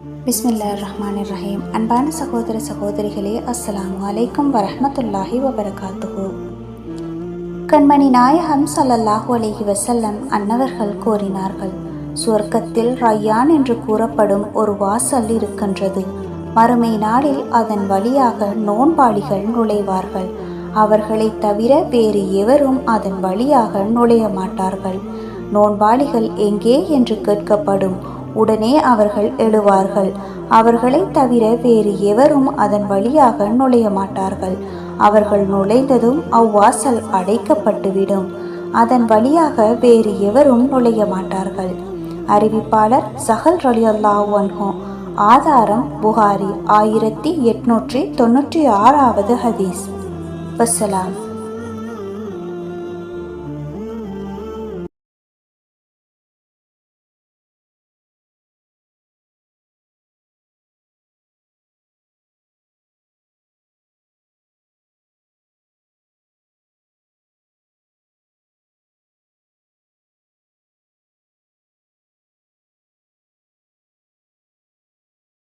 பிஸ்மில்லாஹிர்ரஹ்மானிர்ரஹீம். அன்பான சகோதர சகோதரிகளே, அஸ்ஸலாமு அலைக்கும் வரஹ்மத்துல்லாஹி வபரகாத்துஹு. கண்மணி நாயகம் ஸல்லல்லாஹு அலைஹி வஸல்லம் அன்னவர்கள் கூறினார்கள், சுவர்க்கத்தில் ரய்யான் என்று கூறப்படும் ஒரு வாசல் இருக்கின்றது. மறுமை நாளில் அதன் வழியாக நோன்பாளிகள் நுழைவார்கள். அவர்களை தவிர வேறு எவரும் அதன் வழியாக நுழைய மாட்டார்கள். நோன்பாளிகள் எங்கே என்று கேட்கப்படும். உடனே அவர்கள் எழுவார்கள். அவர்களை தவிர வேறு எவரும் அதன் வழியாக நுழைய மாட்டார்கள். அவர்கள் நுழைந்ததும் அவ்வாசல் அடைக்கப்பட்டுவிடும். அதன் வழியாக வேறு எவரும் நுழைய மாட்டார்கள். அறிவிப்பாளர் சஹல் ரலியல்லாஹு அன்ஹு. ஆதாரம் புகாரி 1896 ஹதீஸ். வஸ்ஸலாம்.